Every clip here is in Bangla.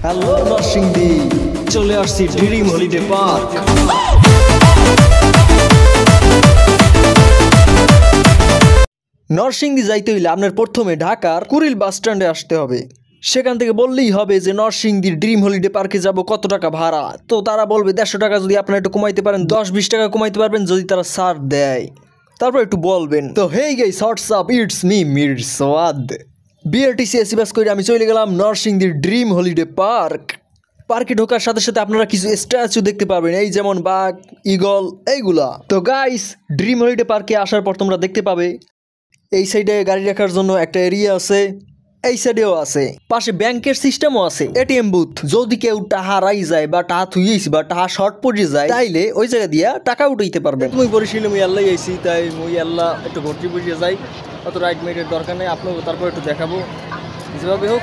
হ্যালো নরসিংদী, চলে আসছি ড্রিম হলিডে পার্ক। নরসিংদী যাইতে হইলে আপনার প্রথমে ঢাকার কুড়িল বাস স্ট্যান্ডে আসতে হবে। সেখান থেকে বললেই হবে যে নরসিংদীর ড্রিম হলিডে পার্কে যাব, কত টাকা ভাড়া। তো তারা বলবে 150 টাকা, যদি আপনারা একটু কমাইতে পারেন 10-20 টাকা কমাইতে পারবেন, যদি তারা ছাড় দেয় তারপর একটু বলবেন। তো hey guys, what's up, it's me Mir Said. BRTC AC bus করে আমি চলে গেলাম নরসিংদীর ড্রিম হলিডে পার্ক। পার্কে ঢোকার সাথে সাথে আপনারা কিছু স্ট্যাচু দেখতে পাবেন, এই যেমন বাঘ, ঈগল, এইগুলা। তো গাইস, ড্রিম হলিডে পার্কে আসার পর তোমরা দেখতে পাবে এই সাইডে গাড়ি রাখার জন্য একটা এরিয়া আছে, এই সাইডেও আছে, পাশে ব্যাংকের সিস্টেমও আছে, এটিএম বুথ। যদি কেউ টাকা হারাই যায় বা টাকা থুইয়েছি বা টাকা শর্ট পড়ে যায়, তাইলে ওই জায়গা দিয়া টাকা উঠাইতে পারবেন। মুই বরিশাল মুই আল্লাহ আইছি, তাই মুই আল্লাহ একটু ভর্তি বুঝিয়ে যাই, অত রাইড মেটের দরকার নেই। আপনাকে তারপর একটু দেখাবো যেভাবে হোক।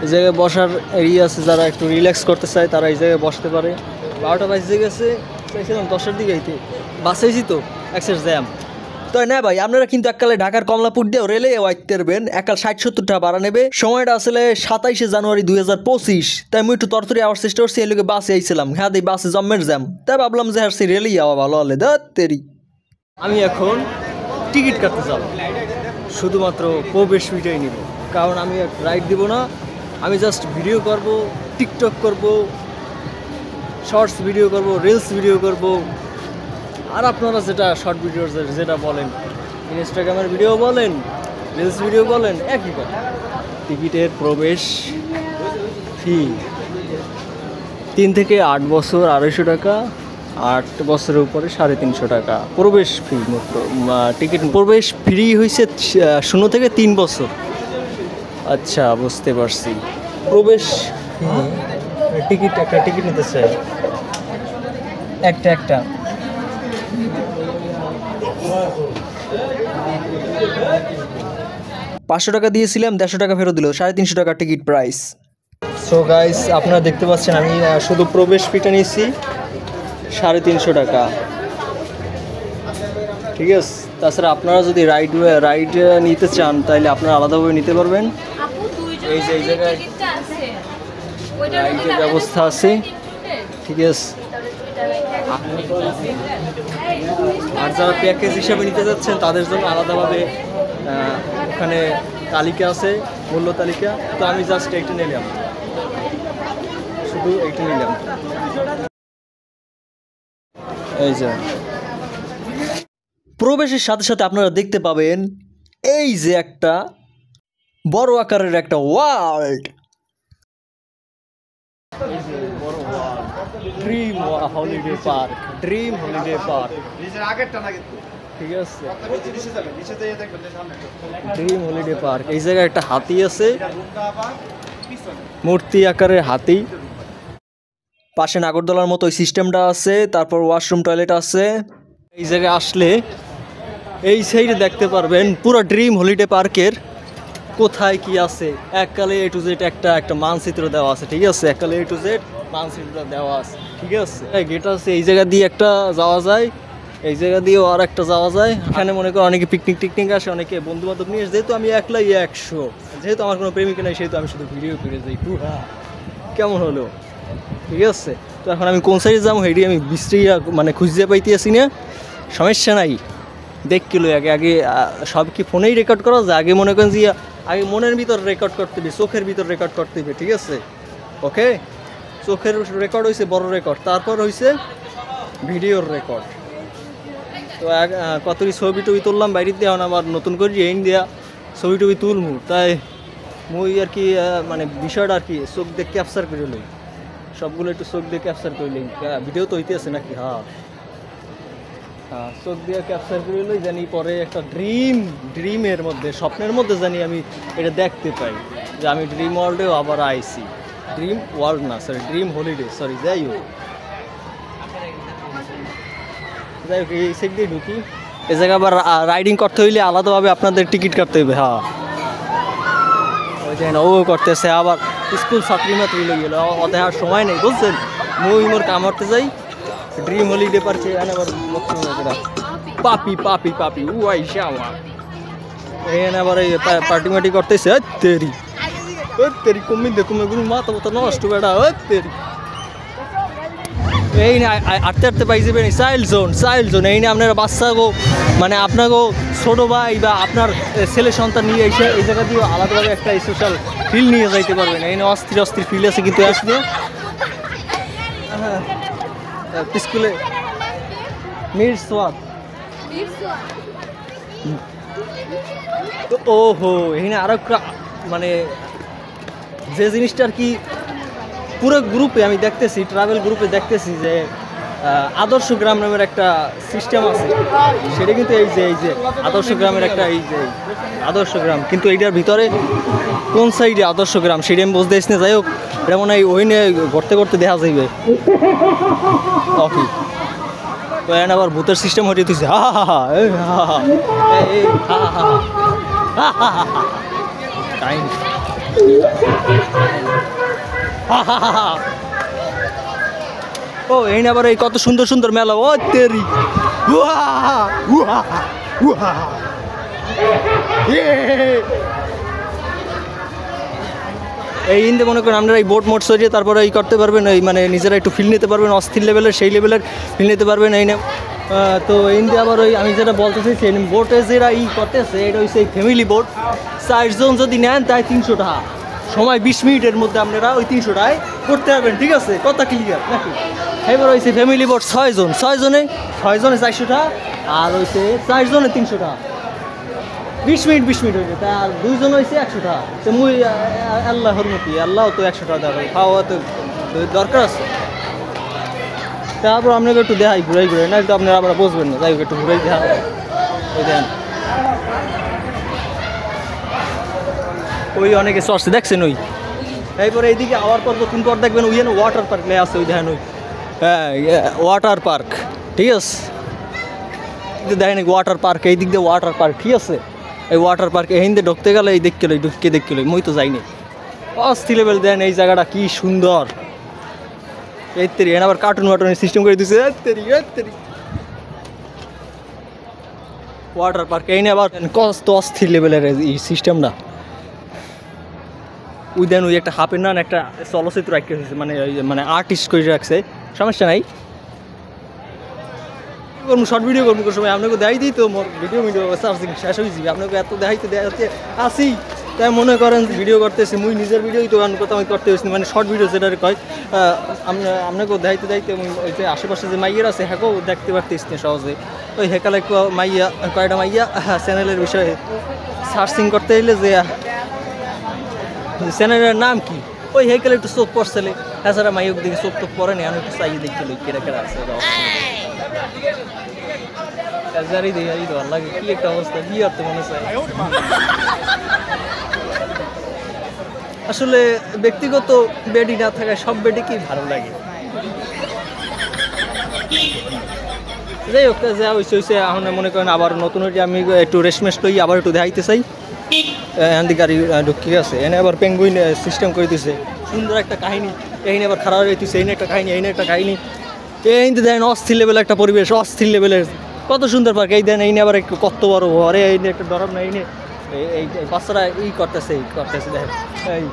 এই জায়গায় বসার এরিয়া আছে, যারা একটু রিল্যাক্স করতে চায় তারা এই জায়গায় বসতে পারে। 12টা বাজে গেছে, চাইছিলাম 10টার দিকে আইতে, বাসে আইছি তো এক্সেস জ্যাম। তাই না ভাই, আপনারা কিন্তু এককালে ঢাকার কমলাপুর দিয়ে রেলে আইতে পারবেন। এককাল 60-70 টাকা ভাড়া নেবে। সময়টা আসলে 27শে জানুয়ারি 2025। তাই আমি একটু তরতরি আওয়ার চেষ্টা করছি, এই লোকে বাসে আইছিলাম। হ্যাঁ, এই বাসে জম্মের জ্যাম, তাই ভাবলাম যে হারছি রেলেই যাওয়া ভালো হলে। দেরি আমি এখন টিকিট কাটতে যাব, শুধুমাত্র প্রবেশ ফিটাই নিব, কারণ আমি রাইড দিব না। আমি জাস্ট ভিডিও করব, টিকটক করব, শর্টস ভিডিও করব, রিলস ভিডিও করব। আর আপনারা যেটা শর্ট ভিডিও যেটা বলেন, ইনস্টাগ্রামের ভিডিও বলেন, রিলস ভিডিও বলেন, একই কথা। টিকিটের প্রবেশ ফি 3 থেকে 8 বছর 250 টাকা, 8 বছরের উপরে 350 টাকা প্রবেশ ফি। টিকিট প্রবেশ ফ্রি হয়েছে 0 থেকে 3 বছর। আচ্ছা, বুঝতে পারছি। প্রবেশ টিকিট, একটা টিকিট নিতে চাই, একটা 500 টাকা দিয়েছিলাম, 150 টাকা ফেরত দিল, 350 টাকা টিকিট প্রাইস। সো গাইস, আপনারা দেখতে পাচ্ছেন আমি শুধু প্রবেশ ফিটা নিয়েছি 350 টাকা, ঠিক আছে। তাছাড়া আপনারা যদি রাইড নিতে চান তাহলে আপনারা আলাদাভাবে নিতে পারবেন। এই যে এই জায়গায় রাইডের ব্যবস্থা আছে, ঠিক আছে। আর যারা প্যাকেজ হিসাবে নিতে যাচ্ছেন তাদের জন্য আলাদাভাবে ওখানে তালিকা আছে, মূল্য তালিকা। তো আমি জাস্ট এইটা নিলাম, শুধু এইটা নিলাম। এই যে প্রবেশের সাথে সাথে আপনারা দেখতে পাবেন এই যে একটা বড় আকারের একটা world, dream holiday park, dream holiday park, ঠিক আছে। ড্রিম হলিডে পার্ক, এই জায়গায় একটা হাতি আছে, মূর্তি আকারের হাতি। পাশে নাগরদোলার মতো ওই সিস্টেমটা আছে, তারপর ওয়াশরুম, টয়লেট আছে। এই জায়গায় আসলে এই সাইডে দেখতে পারবেন পুরো ড্রিম হলিডে পার্কের কোথায় কি আছে। এককালে A to Z একটা মানচিত্র দেওয়া আছে, ঠিক আছে। এককালে A to Z মানচিত্র দেওয়া আছে, ঠিক আছে। গেট আছে, এই জায়গা দিয়ে একটা যাওয়া যায়, এই জায়গা দিয়েও আর একটা যাওয়া যায়। এখানে মনে করো অনেকে পিকনিক আসে, অনেকে বন্ধু বান্ধব নিয়ে আসে। যেহেতু আমি একলাই 100, যেহেতু আমার কোনো প্রেমিকা নেই, সেহেতু আমি শুধু ভিডিও করে যাই। কেমন হলো, ঠিক আছে। তো এখন আমি কোন সাইডে যাবো হেঁটে আমি বৃষ্টিয়া মানে খুঁজতে পাইতে আসি না। সমস্যা নাই, দেখ কিলো আগে সব কি ফোনেই রেকর্ড করা যায়। আগে মনে করেন যে আগে মনের ভিতর রেকর্ড করতে হবে, চোখের ভিতর রেকর্ড করতে হবে, ঠিক আছে। ওকে, চোখের রেকর্ড হয়েছে বড় রেকর্ড, তারপর হয়েছে ভিডিওর রেকর্ড। তো কতটি ছবি টবি তুললাম বাইরে দিয়ে, এখন আমার নতুন করে এইন দেওয়া ছবি টবি তুলমু। তাই মুই আর কি মানে বিষয়টা আর কি চোখ দিয়ে ক্যাপচার করে লই, সবগুলো একটু চোখ দিয়ে ক্যাপচার করে লই। ভিডিও তো হইতে আছে নাকি? হ্যাঁ, চোখ দিয়ে ক্যাপচার করে লই, জানি পরে একটা ড্রিমের মধ্যে, স্বপ্নের মধ্যে জানি আমি এটা দেখতে পাই যে আমি ড্রিম ওয়ার্ল্ডেও আবার আইছি। ড্রিম ওয়ার্ল্ড না, সরি ড্রিম হলিডে, সরি। যাই হোক এই সাইড দিয়ে ঢুকি। এ জায়গায় আবার রাইডিং করতে হইলে আলাদাভাবে আপনাদের টিকিট কাটতে হবে। হ্যাঁ, ওই যে ও করতেছে, আবার স্কুল ছাত্রী মাত্রী লেগে গেল, ওদের আর সময় নেই, বুঝছেন। মুই মোর কাম করতে যাই ড্রিম হলিডে পার্কে, আবার পাপি উয়াই শাওয়া এখানে আবার এই পার্টি মার্টি করতেছে। তেরি তেরি কমি দেখো মেগুলো মাথা মতো নষ্ট বেড়া তেরি এই না আটতে আটতে পাই যাবেন চাইল্ড জোন এই না আপনারা বাচ্চা গো মানে আপনাকেও ছোটো ভাই বা আপনার ছেলে সন্তান নিয়ে এসে এই জায়গা দিয়ে আলাদাভাবে একটা স্পেশাল ফিল নিয়ে যাইতে পারবেন এই না অস্থির ফিল আছে কিন্তু আসলে হ্যাঁ স্কুলে মির সোয়াদ ওহো এখানে আরো মানে যে জিনিসটা আর কি পুরো গ্রুপে আমি দেখতেছি ট্রাভেল গ্রুপে দেখতেছি যে আদর্শ গ্রাম নামের একটা সিস্টেম আছে সেটা কিন্তু এই যে আদর্শ গ্রামের একটা এই যে আদর্শ গ্রাম কিন্তু এইটার ভিতরে কোন সাইডে আদর্শ গ্রাম সেটা আমি বুঝতে না যাই হোক এটা মনে হয় ওই নিয়ে করতে দেখা যাইবে অফি তো এখন আবার ভূতের সিস্টেম হয়ে যেতেছে হা হা হা এই হা হা এই হা হা হা হা হা হা টাইম ও এই আবার এই কত সুন্দর মেলা ও তেরি এই ইন্দে মনে করেন আপনারা এই বোট মোট সরিয়ে তারপরে এই করতে পারবেন এই মানে নিজেরা একটু ফিল নিতে পারবেন অস্থির লেভেলের সেই লেভেলের ফিল নিতে পারবেন এই তো ইন্দে আবার ওই আমি যেটা বলতে চাইছি বোটে যেটা করতেছে এটা হচ্ছে এই ফ্যামিলি বোট 4 জন যদি নেন তাই 300 টাকা সময় 20 মিনিটের মধ্যে আপনারা ওই 300 টাকায় করতে পারবেন ঠিক আছে কথা ক্লিয়ার নাকি এবার হয়েছে ফ্যামিলি বোট 6 জনে 400 টাকা আর হয়েছে 4 জনে 300 টাকা 20 মিনিট হয়েছে তা আর 2 জন হয়েছে 100 টাকা তো মুই আল্লাহ হরমতি আল্লাহ তো 100 টাকা দেবে খাওয়া তো দরকার আছে তারপর আপনাকে একটু দেখাই ঘুরাই না তো আপনারা আবার বুঝবেন না যাই হোক একটু ঘুরাই দেখা ওই দেন ওই অনেকে সরছে দেখছেন ওই এরপরে এইদিকে আওয়ার পর কোন পর দেখবেন ওই ওয়াটার পার্ক লে আছে ওই দেখেন ওই হ্যাঁ ওয়াটার পার্ক ঠিক আছে দেখেন ওয়াটার পার্ক এই দিক দিয়ে ওয়াটার পার্ক ঠিক আছে এই ওয়াটার পার্কে হিন্দে ঢুকতে গেলে এই দেখতে মই তো যাইনি অস্থির লেভেল দেন এই জায়গাটা কি সুন্দর এই তেরি এনে আবার কার্টুনের সিস্টেম করে দিচ্ছে ওয়াটার পার্ক এই নিয়ে আবার কত অস্থির লেভেলের এই সিস্টেমটা ওই দেন ওই একটা হাফের নান একটা চলচ্চিত্র রাখতে হয়েছে মানে আর্টিস্ট করে রাখছে সমস্যা নাই করবো শর্ট ভিডিও করবো কোনো সময় আপনাকে দেখাই দিই তো ভিডিও সার্চিং শেষ হয়ে যাবে আপনাকে এত দেখাইতে আসি তাই মনে করেন ভিডিও করতেছি মুই নিজের ভিডিওই তো কথা আমি করতে হয়েছি মানে শর্ট ভিডিও যেটা কয় আপনাকেও দেখাইতে ওই যে আশেপাশে যে মাইয়ার আছে হ্যাঁকেও দেখতে পারতেছি না সহজে ওই হেকালে কয়টা মাইয়া চ্যানেলের বিষয়ে সার্চিং করতে এলে যে চ্যানেলের নাম কি ওই হেকালে একটু চোখ পড়ছিলে তাছাড়া মাইয়ক দেখে চোখ তো পড়ে না আমি একটু চাইয়ে দেখতে কেরা আছে লাগে কি একটা অবস্থা বিয়ার তো মনে চায় আসলে ব্যক্তিগত বেডি না থাকায় সব বেডি কি ভালো লাগে যাই হোক যা হয়েছে এখন মনে করেন আবার নতুন আমি একটু রেস্টমেস্ট লই আবার একটু দেখাইতে চাই এখান গাড়ি ঢুকিয়ে আছে এনে আবার পেঙ্গুইন সিস্টেম করে দিছে সুন্দর একটা কাহিনী এইনে আবার খারাপ হইতেছে এইনে একটা কাহিনী এই দেন অস্থির লেভেল একটা পরিবেশ অস্থির লেভেলের কত সুন্দর পার্ক এই দেন এইনে আবার একটু কত বড় ঘরে এইনে একটা ডরম না এইনে এই বাচ্চারা করতেছে দেখেন এই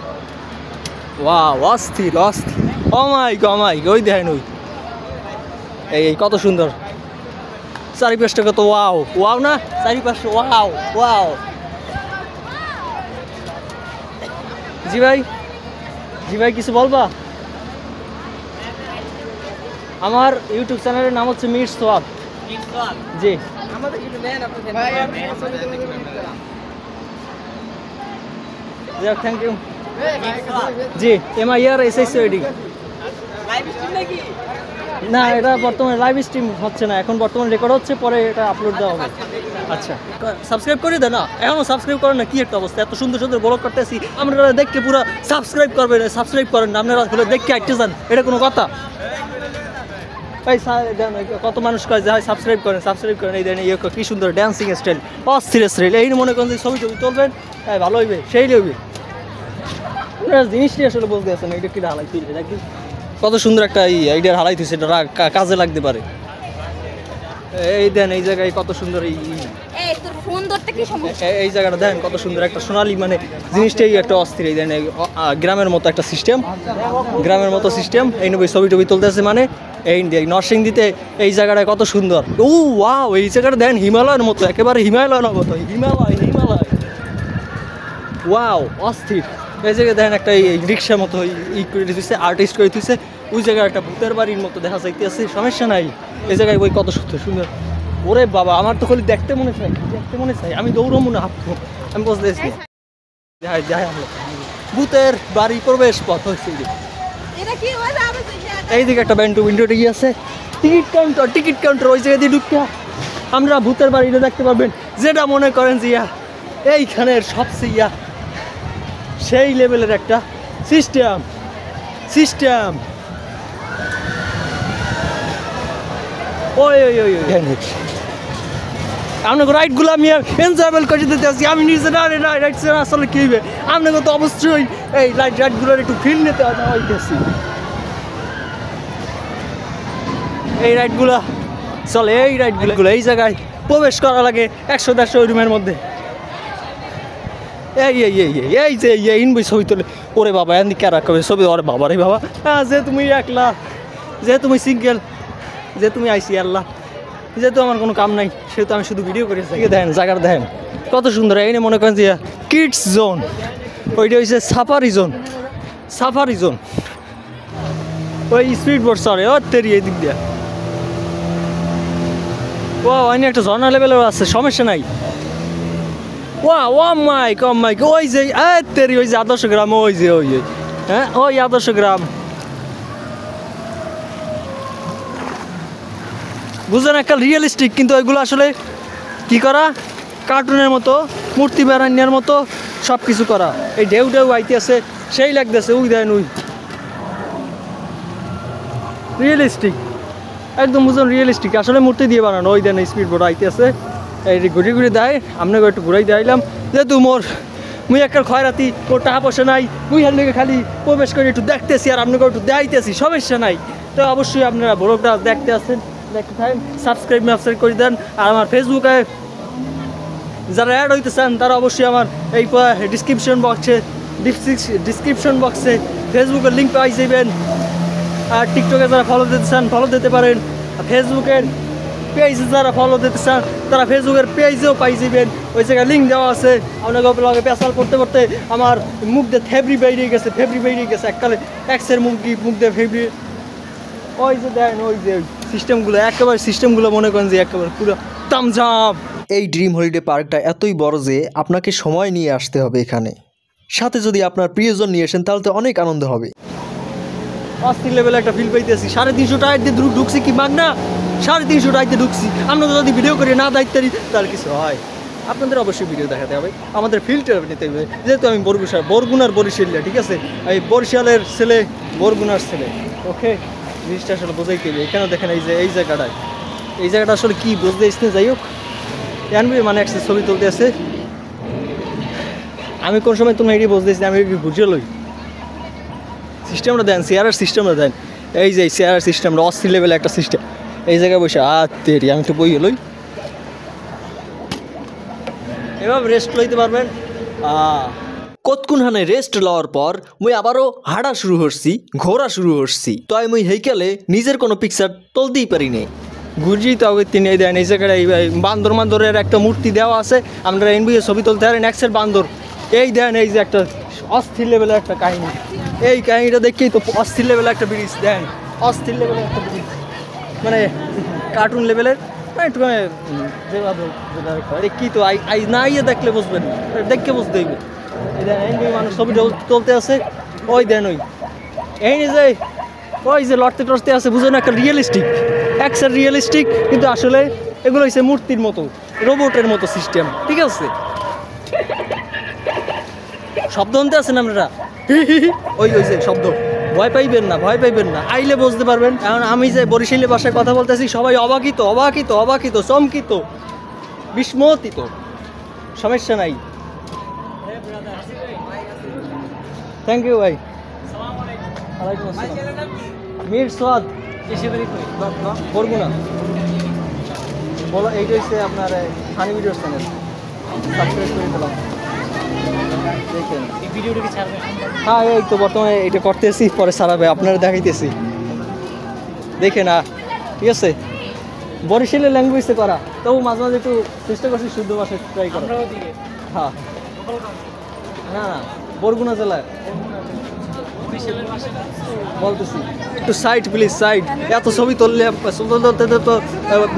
ওয়াও অস্থির অমাই ওই দেখেন ওই এই কত সুন্দর চারিপাশটা কত ওয়াও না চারিপাশে ওয়াও জি ভাই কিছু বলবা আমার ইউটিউব চ্যানেলের নাম হচ্ছে মির সোয়াব জি থ্যাংক ইউ জি MIRSSOD না এটা বর্তমানে লাইভ স্ট্রিম হচ্ছে না এখন বর্তমানে রেকর্ড হচ্ছে পরে এটা আপলোড দেওয়া হবে আচ্ছা সাবস্ক্রাইব করে দেন না এখনও সাবস্ক্রাইব করেন না কি একটা অবস্থা এত সুন্দর ব্লগ করতেছি আপনারা দেখে পুরো সাবস্ক্রাইব করেন না আপনারা দেখে আইতে যান এটা কোনো কথা কত মানুষ কয় যে সাবস্ক্রাইব করেন এই দেন কি সুন্দর ড্যান্সিং স্টাইল অস্থির স্টাইল এই মনে করেন যে ছবি তুলবেন হ্যাঁ ভালো হইবে সেই হইবে জিনিসটি আসলে বলতে আছেন এটা কি হালাইতে দেখি কত সুন্দর একটা আইডিয়ার হালাইতেছে এটা কাজে লাগতে পারে এই দেন এই জায়গায় কত সুন্দর এই তোর ফোন এই জায়গাটা দেখেন কত সুন্দর একটা সোনালি, মানে জিনিসটাই একটা অস্থির। এই দেখেন গ্রামের মতো একটা সিস্টেম, গ্রামের মতো সিস্টেম। এই নবী ছবি টবি তুলতেছে, মানে এই নরসিংদীতে এই জায়গাটা কত সুন্দর। ও ওয়াও, এই জায়গাটা দেখেন হিমালয়ের মতো, একেবারে হিমালয়ের মতো, হিমালয় হিমালয়। ওয়াও অস্থির। এই জায়গায় দেখেন একটা রিক্সার মতো ই করে দিচ্ছে, আর্টিস্ট করে দিচ্ছে। ওই জায়গায় একটা ভূতের বাড়ির মতো দেখা যাইতেছে, সমস্যা নাই। এই জায়গায় ওই কত সুন্দর সুন্দর। ওরে বাবা, আমার তো খালি দেখতে মনে চাই, দেখতে মনে চাই। আমি দৌড়বো না, হাঁটবো, আমি বুঝতেছি। ভূতের বাড়ি প্রবেশ পথ হচ্ছে এইদিকে একটা ব্যান্ডু উইন্ডোটা গিয়ে আছে, টিকিট কাউন্টার, টিকিট কাউন্টার। ওই জায়গা দিয়ে ঢুকতে আমরা ভূতের বাড়িটা দেখতে পারবেন, যেটা মনে করেন যে এইখানের সবচেয়ে সেই লেভেলের একটা সিস্টেম সিস্টেম। ওই ওই ওই আপনাকে রাইডগুলো আমি এনজয়েবল করে দিতে আসছি। আমি নিজে না রাইড আসলে কী হবে, আপনাকে তো অবশ্যই এই রাইডগুলোর একটু ফিল নিতে হইতেছি। এই রাইডগুলো চলে, এই রাইডগুলো এই জায়গায় প্রবেশ করা লাগে 100-150 রুমের মধ্যে। এই এই এই এই যে ইনবই ছবি তোলে। ওরে বাবা, এমনি কে রাখবে ছবি? ওরে বাবা রে বাবা, যে তুমি একলা, যে তুমি সিঙ্গেল, যে তুমি আইসি আল্লাহ, যেহেতু আমার কোনো কাম নাই, সেহেতু আমি শুধু ভিডিও করে থাকি। দেখেন জায়গাটা দেখেন কত সুন্দর। এই মনে করেন যে কিডস জোন, ওইটা হচ্ছে সাফারি জোন, সাফারি জোন। ওই স্পিড বোট চলে ও তেরি এই দিক দিয়ে। ও অন্য একটা ঝর্ণা লেভেলেও আছে, সমস্যা নাই। ও মাইক ও মাইক, ওই যে তেরি ওই যে আদর্শ গ্রাম, ওই যে ওই হ্যাঁ ওই আদর্শ গ্রাম। বুঝলেন, একটা রিয়েলিস্টিক, কিন্তু ওইগুলো আসলে কি করা, কার্টুনের মতো, মূর্তি বেড়ানোর মতো সব কিছু করা। এই ঢেউ ঢেউ আইতে আছে, সেই লাগতেছে। উই দেন উই রিয়েলিস্টিক, একদম বুঝলেন রিয়েলিস্টিক, আসলে মূর্তি দিয়ে বানানো। ওই দেন স্পিড বোট আইতে আছে, এই ঘুরে ঘুরে দেয়। আপনাকে একটু ঘুরাই দিলাম, যেহেতু মুই একটা খয়রাতি, ওর টাকা পয়সা নাই, মুই হার লেগে খালি প্রবেশ করে একটু দেখতেছি আর আপনাকে একটু দেখাইতেছি, সমস্যা নাই। তো অবশ্যই আপনারা ব্লগটা দেখতে আসেন, দেখতে থাকেন, সাবস্ক্রাইব করে দেন। আর আমার ফেসবুকে যারা অ্যাড হইতে চান তারা অবশ্যই আমার এই ডিসক্রিপশন বক্সে ফেসবুকের লিঙ্ক পাই যাবেন। আর টিকটকে যারা ফলো দিতে চান ফলো দিতে পারেন। ফেসবুকের পেজে যারা ফলো দিতে চান তারা ফেসবুকের পেজেও পাই যাবেন, ওই জায়গায় লিঙ্ক দেওয়া আছে। আপনাকে ব্লগে পেশাল করতে করতে আমার মুখ দিয়ে ফেব্রি বেরিয়ে গেছে, এককালে এক্সের মুখ দিয়ে ফেব্রি। ওই যে দেখেন, ওই যে সিস্টেমগুলো, একেবারে সিস্টেমগুলো মনে করেন যে একেবারে পুরো তামঝাম। এই ড্রিম হলিডে পার্কটা এতই বড় যে আপনাকে সময় নিয়ে আসতে হবে এখানে, সাথে যদি আপনার প্রিয়জন নিয়ে আসেন তাহলে তো অনেক আনন্দ হবে। অস্থির লেভেলে একটা ফিল পাইতেছি। 350 টাকা দিয়ে ঢুকছি, কি মাগ না 350 টাকা দিয়ে ঢুকছি। আমরা যদি ভিডিও করে না দায়িত্ব নিই তাহলে কিছু হয়। আপনাদের অবশ্যই ভিডিও দেখাতে হবে, আমাদের ফিল্টার নিতে হবে। যেহেতু আমি বরগুনার বরিশালিয়া, ঠিক আছে, এই বরিশালের ছেলে, বরগুনার ছেলে, ওকে, জিনিসটা আসলে বোঝাইতে হবে। এখানে দেখেন এই যে এই জায়গাটা আসলে কি বুঝতে আসতে, যাই হোক এনবি মানে একটা ছবি তুলতে আছে। আমি কোন সময় তুমি এটি বুঝতেছি, আমি বুঝে লই। সিস্টেমটা দেন, চেয়ারের সিস্টেমটা দেন। এই যে চেয়ারের সিস্টেমটা অস্থির লেভেলে একটা সিস্টেম। এই জায়গায় বসে তেরি আমি তো বই লই, এভাবে রেস্ট লইতে পারবেন। কতক্ষণখানে রেস্ট লওয়ার পর মুই আবারও হাঁটা শুরু করছি, ঘোরা শুরু করছি। তো আমি মুই হেইকালে নিজের কোনো পিকচার তুলতেই পারি নাই। ঘুরছি তো তিনি দেন এই জায়গায় বান্দরের একটা মূর্তি দেওয়া আছে, আমরা এনবিএ ছবি তুলতে পারেন। এক্সের বান্দর, এই দেন এই যে একটা অস্থির লেভেলের একটা কাহিনী। এই কাহিনীটা দেখেই তো অস্থির লেভেলের একটা ব্রিজ দেন, অস্থির লেভেলের একটা ব্রিজ, মানে কার্টুন লেভেলের। একটু কি তো না ইয়ে দেখলে বুঝবেন, দেখে বুঝতে হইবে। মানুষ ছবি তুলতে আছে, ওই দেন ওই ওই যে লড়তে টড়তে আছে, বুঝেন, একটা রিয়েলিস্টিক, এক্সের রিয়েলিস্টিক, কিন্তু আসলে এগুলো হচ্ছে মূর্তির মতো, রোবটের মতো সিস্টেম, ঠিক আছে। শব্দ শুনতে আছেন আপনারা, ওই যে শব্দ, ভয় পাইবেন না, আইলে বুঝতে পারবেন। কারণ আমি যে বরিশালী ভাষায় কথা বলতেছি, সবাই অবাকিত, চমকিত, বিস্মতিত, সমস্যা নাই। থ্যাংক ইউ ভাই। মির সোয়াদ, বরগুনা। বলো, এইটা হচ্ছে আপনার ফানি ভিডিওর চ্যানেল। সাবস্ক্রাইব করে দিলাম। দেখেন এই ভিডিওটা কি ছাড়বে? হ্যাঁ, এই তো বর্তমানে এটা করতেছি, পরে সারাবে, আপনারা দেখাইতেছি। দেখে না, ঠিক আছে, বরিশালের ল্যাঙ্গুয়েজে করা, তবু মাঝে মাঝে একটু চেষ্টা করছি শুদ্ধ ভাষায় ট্রাই করা। আমরাও দিকে হ্যাঁ, না না, বরগুনা জেলার বরিশালের ভাষা বলতেছি। একটু সাইড প্লিজ, সাইড। এত ছবি তুললে তো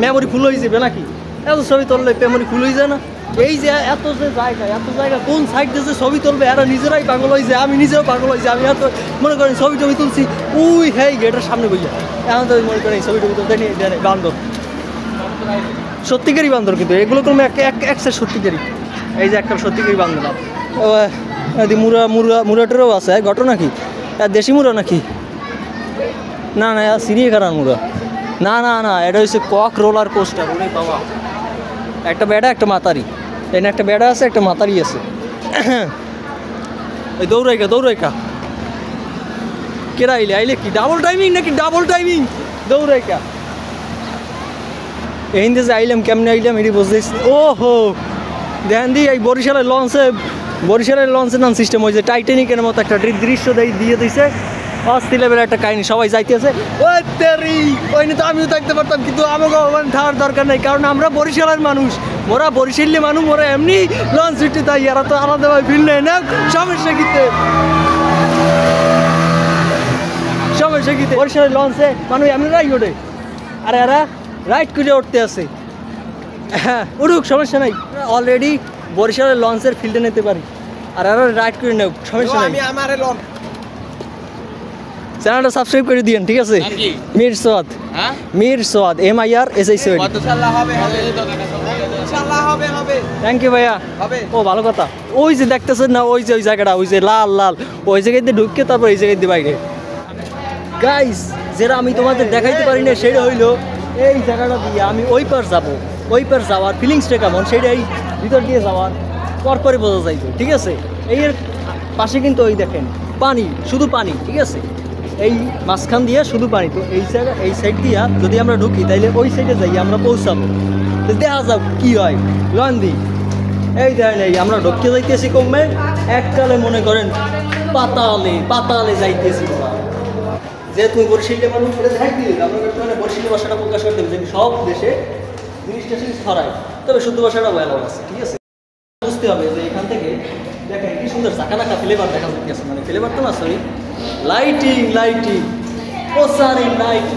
মেমোরি ফুল হয়ে যাবে নাকি? এত ছবি তুললে মেমোরি ফুল হয়ে যায় না? এই যে এত জায়গা কোন সাইড দিয়ে যে ছবি তুলবে, এরা নিজেরাই পাগল হয়ে যায়, আমি নিজেও পাগল হয়ে যাই। আমি এত মনে করেন ছবি টবি তুলছি, উই হ্যাঁ গেটের সামনে বইয়া, এখন তো মনে করেন ছবি টবি তুলতে নিয়ে বান্দর, সত্যিকারই বান্দর, কিন্তু এগুলো তো এক সাইড সত্যিকারই। এই যে একটা সত্যিকারই বান্দর। মুরাটেরও আছে ঘটনা কি, দেশি মুরা নাকি? না না, সিরিয়াখানার মুরা। না না না, এটা হচ্ছে কক রোলার কোস্টার। ওরে বাবা, একটা বেড়া একটা মাতারি, তাই না? একটা বেড়া আছে একটা মাতারি আছে। ওই দৌড়াইকা কেরা আইলে কি ডাবল টাইমিং নাকি? ডাবল টাইমিং দৌড়াইকা এই যে আইলাম, কেমনে আইলাম এটি বুঝতেছি। ও হো, দেখেন দি এই বরিশালের লঞ্চের নাম সিস্টেম হয়েছে টাইটানিকের মতো একটা দৃশ্য দিয়ে দিয়েছে। অস্থির লেভেলের একটা কাহিনী, সবাই যাইতেছে। ওই তো আমিও থাকতে পারতাম, কিন্তু আমাকে থাকার দরকার নেই, কারণ আমরা বরিশালের মানুষ, ওরা বরিশালী মানুষ, ওরা এমনি লঞ্চ ছুটে, তাই এরা তো আলাদাভাবে ফিল নেয় না। সমস্যা কিতে বরিশালের লঞ্চে মানুষ এমনি রাইড ওঠে, আর এরা রাইড করে উঠতে আছে। হ্যাঁ, উঠুক, সমস্যা নাই। অলরেডি বরিশালের লঞ্চের ফিল্ডে নিতে পারি, আর এরা রাইড করে নেব, সমস্যা নাই। চ্যানেলটা সাবস্ক্রাইব করে দিয়েন, ঠিক আছে? Mir Said, Mir Said, MIRSAID। Thank you ভাইয়া। ও ভালো কথা। ওই যে দেখতেছেন না, ওই জায়গাটা, ওই যে লাল ওই জায়গায় দিয়ে ঢুকে তারপর এই জায়গায় দিয়ে বাইরে। গাইস, যেটা আমি তোমাদের দেখাইতে পারি না সেটা হইলো এই জায়গাটা দিয়ে আমি ওই পার যাওয়ার ফিলিংসটা কেমন, সেটাই ভিতর দিয়ে যাওয়ার পরপরই বোঝা যাইতো, ঠিক আছে? এর পাশে কিন্তু ওই দেখেন পানি, শুধু পানি, ঠিক আছে? এই মাঝখান দিয়ে শুধু পানি। তো এই সাইড দিয়া যদি আমরা ঢুকি, তাইলে ওই সাইডে যাই আমরা পৌঁছাবো। তো দেখা যাক কি হয়। লন্দি এই দেখেন, এই আমরা ঢুকতে যাইতেছি কমে, এককালে মনে করেন পাতালে যাইতেছি। যে তুমি বরিশালে মানুষ, এটা দেখাই দিলে আমরা বরিশালী ভাষাটা প্রকাশ করতে হবে, যে সব দেশে জিনিসটা ছড়ায়, তবে শুদ্ধ ভাষাটা ভালো আছে, ঠিক আছে? বুঝতে হবে যে এখান থেকে দেখেন কি সুন্দর চাকানাকা ফ্লেভার দেখা যাচ্ছে, মানে ফ্লেভার তো না, সরি, লাইটিং ও সারি লাইট,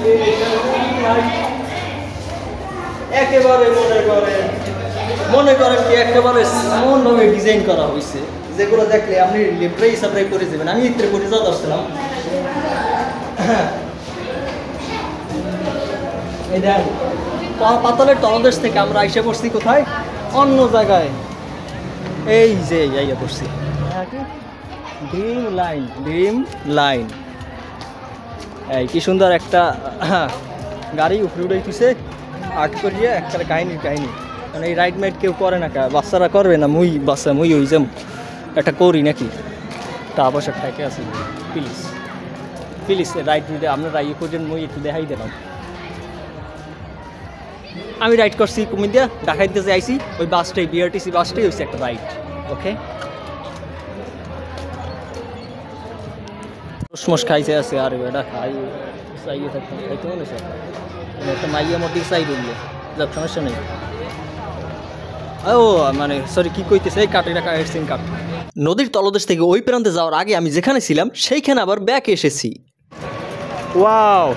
একেবারে মনে করেন কি একেবারে এমনভাবে ডিজাইন করা হয়েছে, যেগুলো দেখলে আপনি লেপ্রাই সাপ্রাই করে যাবেন। আমি ইত্রে করে যাওয়া আসছিলাম। এই দেখেন, পাতালের তলদেশ থেকে আমরা আইসা পড়ছি কোথায়? অন্য জায়গায়। এই যে আইয়া পড়ছি ড্রিম লাইন। এই কি সুন্দর একটা গাড়ি উপরে উঠাইতেছে আর্ট করিয়ে, একটা কাহিনী। মানে এই রাইড মাইড কেউ করে না, বাচ্চারা করবে না, মুই ওই যে একটা করি নাকি, টাকা পয়সা ঠেকে আছি। প্লিজ রাইড দিতে আপনারা ইয়ে করছেন, মুই একটু দেখাই দিলাম। আমি রাইড করছি কুমিল্লা, ঢাকাইতে যে আইসি, ওই বাসটাই BRTC বাসটাই হয়েছে একটা রাইড। ওকে, রসমস খাইছে আছে, আর এটা চাইয়ে থাকতাম, খাইতে মনে স্যার একটা মাইয়া মধ্যে চাই বললে যাক, সমস্যা নেই। ও মানে সরি, কি কইতেছে, এই কাট, এটা কাট। নদীর তলদেশ থেকে ওই প্রান্তে যাওয়ার আগে আমি যেখানে ছিলাম সেইখানে আবার ব্যাক এসেছি। ওয়াও,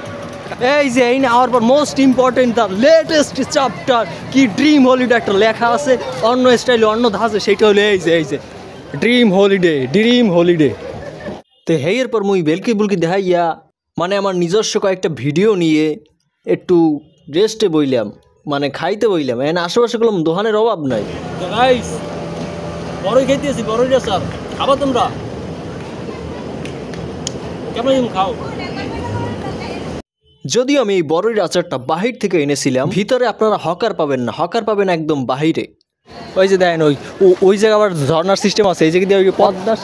এই যে এই না আমার পর most important, the latest chapter, কি ড্রিম হলিডে একটা লেখা আছে অন্য স্টাইলে, অন্য ধাঁচে, সেইটা হলো এই যে ড্রিম হলিডে। তো হেয়ের পর মুই বেলকি বুলকি দেখাইয়া, মানে আমার নিজস্ব কয়েকটা ভিডিও নিয়ে একটু রেস্টে বইলাম, মানে খাইতে বইলাম। এখানে আশেপাশে গেলাম, দোকানের অভাব নাই। বড়ই খাইতেছি, বড়ই স্যার, খাবার তোমরা কেমন খাও? যদিও আমি এই বড়ইর আচারটা বাহির থেকে এনেছিলাম, ভিতরে আপনারা হকার পাবেন না, হকার পাবেন একদম বাহিরে। ওই যে দেখেন ওই জায়গায় আবার ঝর্নার সিস্টেম আছে, এই জায়গা দিয়ে ওই পদ্মা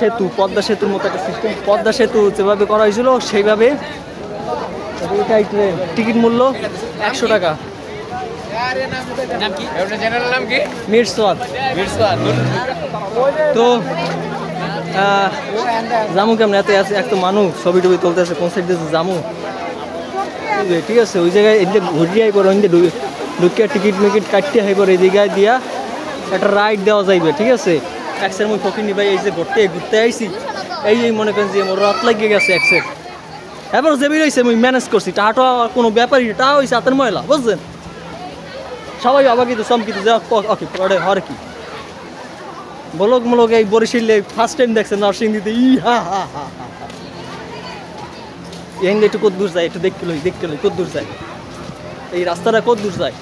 সেতুর মতো একটা সিস্টেম, পদ্মা সেতু যেভাবে করা হয়েছিল সেইভাবে। এটাই ট্রেন, টিকিট মূল্য 100 টাকা। নাম কি? এটা চ্যানেলের নাম কি? মিরসওয়াদ। মিরসওয়াদ। তো জামু কেমন এত মানুষ ছবি টবি তুলতেছে কোন সাইড দিয়ে জামু ঠিক আছে ওই জায়গায় এদিকে ঘুরিয়ে আইবার ওই ঢুকিয়া টিকিট মিকিট কাটতে আইবার এই জায়গায় দিয়া একটা রাইড দেওয়া যাইবে ঠিক আছে। একসের মুই ফকিনি ভাই এই যে ঘুরতে আইছি এই মনে করেন যে মোর রাত লাগিয়ে গেছে একসের এবার যে বেরিয়েছে মুই ম্যানেজ করছি টাটা কোনো ব্যাপারই টা হয়েছে হাতের ময়লা বুঝছেন সবাই আবার কিন্তু চমকিত যা ওকে পরে হর কি বলক মলক এই বরিশালে ফার্স্ট টাইম দেখছেন নরসিংদীতে এখানে একটু কত দূর যায় একটু দেখতে লই কত দূর যায় এই রাস্তাটা কত দূর যায়।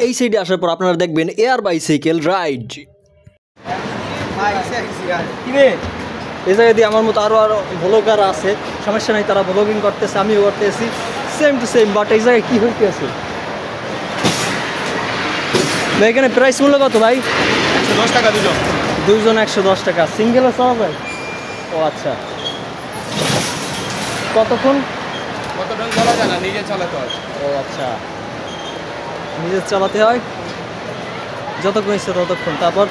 এই সাইডে আসার পর আপনারা দেখবেন এয়ার বাইসাইকেল রাইড এই জায়গা দিয়ে আমার মতো আরও ব্লগার আছে সমস্যা নাই তারা ব্লগিং করতেছে আমিও করতেছি সেম টু সেম বাট এই জায়গায় কী হইতে আছে ভাই এখানে প্রাইস মূল্য কত ভাই? 110 টাকা দুজন। দুইজন 110 টাকা সিঙ্গেলও চাওয়া যায়? ও আচ্ছা কতক্ষণ? কতক্ষণ চলা যায় না নিজে চালাতে হয়। ও আচ্ছা নিজের চালাতে হয় যতক্ষণ ইচ্ছে ততক্ষণ তারপর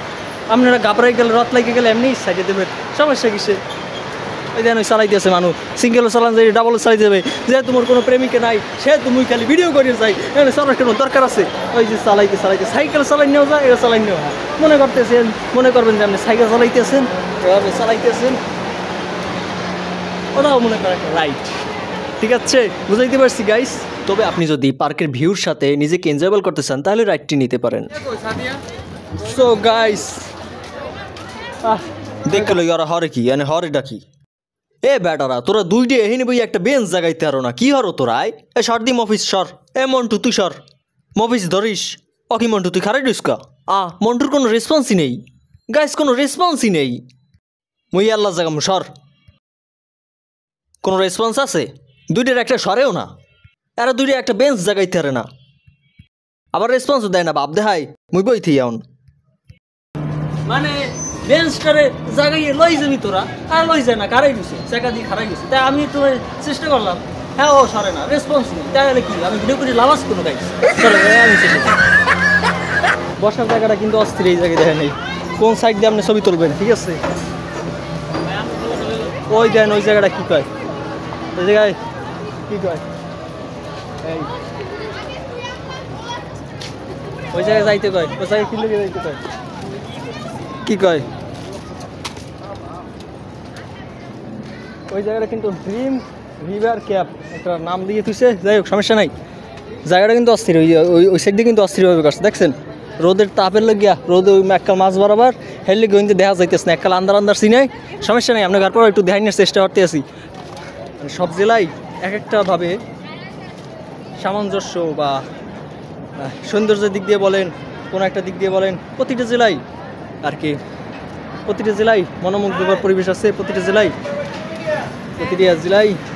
আপনারা গাবড়াই গেলে রথ লাগিয়ে গেলে এমনি সাইডে দেবেন সমস্যা কিসে ওই দেন ওই চালাইতেছে মানুষ সিঙ্গেলও চালান যাই ডাবলও চালাই দেবে যে তোমার কোনো প্রেমিকে নাই সে তুমি খালি ভিডিও করিয়ে যাই এখানে চলার কোনো দরকার আছে ওই যে চালাইতে সাইকেল চালাই নেওয়া যায় এটা চালাই নেওয়া হয় মনে করবেন যে আপনি সাইকেল চালাইতেছেন এভাবে চালাইতেছেন ওটাও মনে করেন একটা রাইট ঠিক আছে বুঝাইতে পারছি গাইস। তবে আপনি যদি পার্কের ভিউর সাথে নিজেকে এনজয়েবল করতে চান তাহলে রাইডটি নিতে পারেন। সো গাইস দেখতে লই ওরা হরে কি মানে হরেটা কি এ বেটারা তোরা দুইটে এহিনি বই একটা বেঞ্চ জাগাইতে আরো না কি হরো তোরা এ সর দি মফিস সর এ মন্টু তুই সর মফিস ধরিস অকি মন্টু তুই খারাই ডিসকা মন্টুর কোনো রেসপন্সই নেই গাইস কোনো রেসপন্সই নেই মুই আল্লাহ জাগাম সর কোনো রেসপন্স আছে দুইটার একটা সরেও না এরা দুইটা একটা বেঞ্চ জাগাইতে পারে না আবার রেসপন্সও দেয় না বাপ দেখাই মুই বই থি আউন মানে বেঞ্চটারে জাগাইয়ে লই যাবি তোরা আর লই যায় না কারাই গেছে চাকা দিয়ে খারাই গেছে তাই আমি একটু চেষ্টা করলাম হ্যাঁ ও সরে না রেসপন্স নেই তাহলে কি আমি ভিডিও করে লাভাস কোনো গাইছি আমি বসার জায়গাটা কিন্তু অস্থির এই জায়গায় দেখা নেই কোন সাইড দিয়ে আপনি ছবি তুলবেন ঠিক আছে ওই দেন ওই জায়গাটা কী কয় ওই জায়গায় কী কয় এই ওই জায়গায় যাইতে কয় ওই জায়গায় কিনলে যাইতে কয় কি কয় ওই জায়গাটা কিন্তু ড্রিম রিভার ক্যাপ একটা নাম দিয়ে তুইছে যাই হোক সমস্যা নাই জায়গাটা কিন্তু অস্থির ওই সাইড দিয়ে কিন্তু অস্থিরভাবে করছে দেখছেন রোদের তাপের লাগিয়া রোদে ওই এককাল মাছ বরাবর হেললে কিন্তু দেখা যাইতেছে না এককাল আন্দার সিনাই সমস্যা নেই আপনার পর একটু দেখানোর চেষ্টা করতে আছি সব জেলায় এক একটাভাবে সামঞ্জস্য বা সৌন্দর্যের দিক দিয়ে বলেন কোনো একটা দিক দিয়ে বলেন প্রতিটা জেলায় আর কি প্রতিটা জেলায় মনোমুগ্ধকর পরিবেশ আছে প্রতিটা জেলায়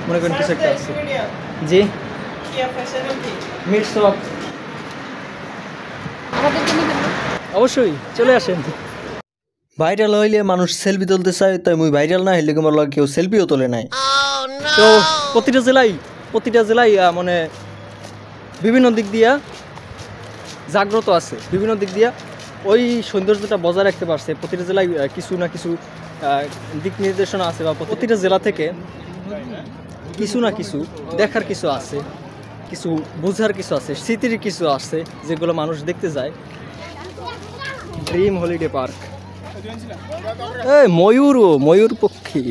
মনে করেন কিছু একটা আছে জি মিরসওয়াদ অবশ্যই চলে আসেন ভাইরাল হইলে মানুষ সেলফি তুলতে চায় তাই মুই ভাইরাল না হইলে তোমার লগে কেউ সেলফিও তোলে নাই তো প্রতিটা জেলায় মানে বিভিন্ন দিক দিয়া জাগ্রত আছে বিভিন্ন দিক দিয়া ওই সৌন্দর্যটা বজায় রাখতে পারছে প্রতিটা জেলায় কিছু না কিছু দিক নির্দেশনা আছে বা প্রতিটা জেলা থেকে কিছু না কিছু দেখার কিছু আছে কিছু বোঝার কিছু আছে স্মৃতির কিছু আছে যেগুলো মানুষ দেখতে যায় ড্রিম হলিডে পার্ক ময়ূর পক্ষী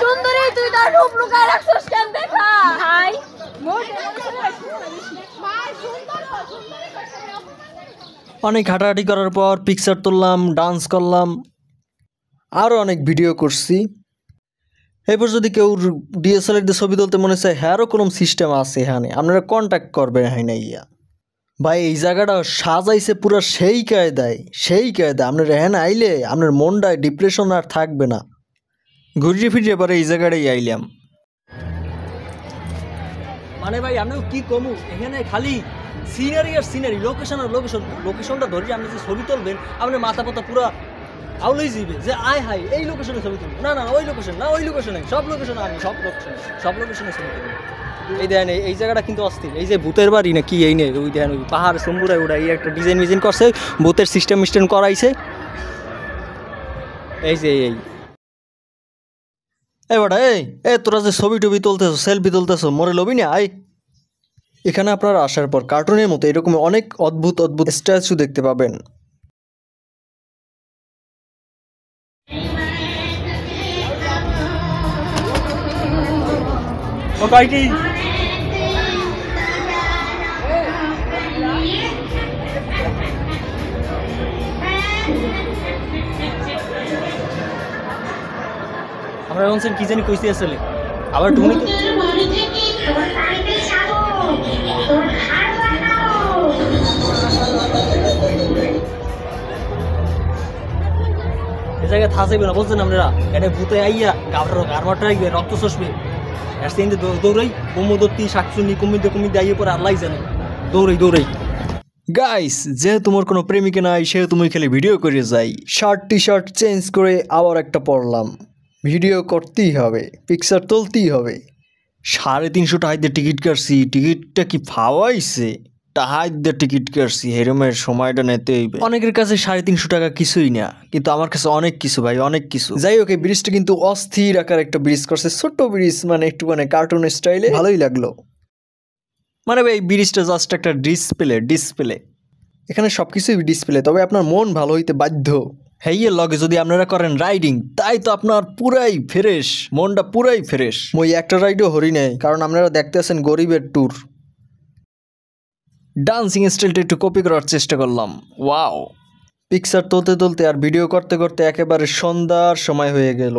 সুন্দরী তুই তার রূপ লুকায় রাখছস কেন দেখা ভাই অনেক হাঁটাহাঁটি করার পর পিকচার তুললাম ডান্স করলাম আরও অনেক ভিডিও করছি এরপর যদি কেউ ডিএসএলআর দিয়ে ছবি তুলতে মনে চায় হ্যারও কোনো সিস্টেম আছে এখানে আপনারা কন্ট্যাক্ট করবেন হ্যাঁ না ইয়া ভাই এই জায়গাটা সাজাইছে পুরো সেই কায়দায় আপনার হ্যাঁ আইলে আপনার মনটায় ডিপ্রেশন আর থাকবে না ঘুরিয়ে ফিরিয়ে পরে এই জায়গাটাই আইলাম মানে ভাই আমি কি কমু এখানে খালি সিনারি আর সিনারি লোকেশনটা ধরে আপনি যে ছবি তুলবেন আপনার মাথা পাতা পুরো আউলেই যাবে যে আয় হাই এই লোকেশনে ছবি তুলবো না ওই লোকেশনে সব লোকেশনে ছবি তুলবো এই দেখেন এই জায়গাটা কিন্তু অস্থির, এই যে ভূতের বাড়ি না কি এই নেই, ওই দেখেন ওই পাহাড় সম্বুরায় ওটা এই একটা ডিজাইন মিজাইন করছে, ভূতের সিস্টেম করাইছে। এই যে এই বাটা এই তোরা যে ছবি টবি তুলতেছো, সেলফি তুলতেছো, মরে লবি না আয়। এখানে আপনারা আসার পর কার্টুনের মতো এরকম অনেক অদ্ভুত স্ট্যাচু দেখতে পাবেন। ও কয়টি আমরা এখন কি জানি কইতে আসলে আবার ঢুনি তো এই জায়গায় থাকবে না বলছেন আপনারা, এটা ভূতে আইয়া গারমাটা আইবে, রক্ত চষবে, এর সেদিন দৌড়াই কুমুদত্তি শাকসুনি কুমিদে আইয়ে পরে আল্লাহ জানে, দৌড়াই গাইস যেহেতু তোমার কোনো প্রেমিকা নাই সেহেতু তুমি খালি ভিডিও করে যাই, শার্ট টি শার্ট চেঞ্জ করে আবার একটা পরলাম, ভিডিও করতেই হবে, পিকচার তুলতেই হবে। 350 টাকা দিয়ে টিকিট কাটছি, টিকিটটা কি ফাওয়াইছে, টাহাই দিয়ে টিকিট কাটছি, হেরমের সময়টা নিতে হইবে। অনেকের কাছে 350 টাকা কিছুই না, কিন্তু আমার কাছে অনেক কিছু ভাই, অনেক কিছু। যাই হোক এই ব্রিজটা কিন্তু অস্থির আকার একটা ব্রিজ করছে, ছোট্ট ব্রিজ, মানে একটু মানে কার্টুন স্টাইলে, ভালোই লাগলো। মানে ভাই এই ব্রিজটা জাস্ট একটা ডিসপ্লে, এখানে সব কিছুই ডিসপ্লে, তবে আপনার মন ভালো হইতে বাধ্য। হেইয়ের লগে যদি আপনারা করেন রাইডিং, তাই তো আপনার পুরাই ফ্রেশ, মনটা পুরাই ফ্রেশ। মই একটা রাইডও হরি নাই, কারণ আপনারা দেখতেছেন গরিবের ট্যুর। ডান্সিং স্টাইলটা একটু কপি করার চেষ্টা করলাম। ওয়াও, পিকচার তুলতে আর ভিডিও করতে একেবারে সন্ধ্যার সময় হয়ে গেল।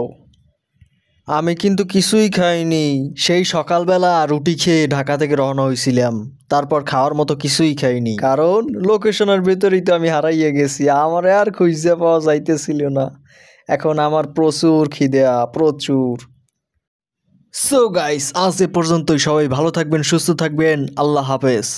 আমি কিন্তু কিছুই খাইনি, সেই সকালবেলা রুটি খেয়ে ঢাকা থেকে রওনা হয়েছিলাম, তারপর খাওয়ার মতো কিছুই খাইনি, কারণ লোকেশনের ভেতরেই তো আমি হারাইয়ে গেছি, আমার আর খুঁজে পাওয়া যাইতেছিল না। এখন আমার প্রচুর খিদা, প্রচুর। সো গাইস আজ এ পর্যন্তই, সবাই ভালো থাকবেন, সুস্থ থাকবেন, আল্লাহ হাফেজ।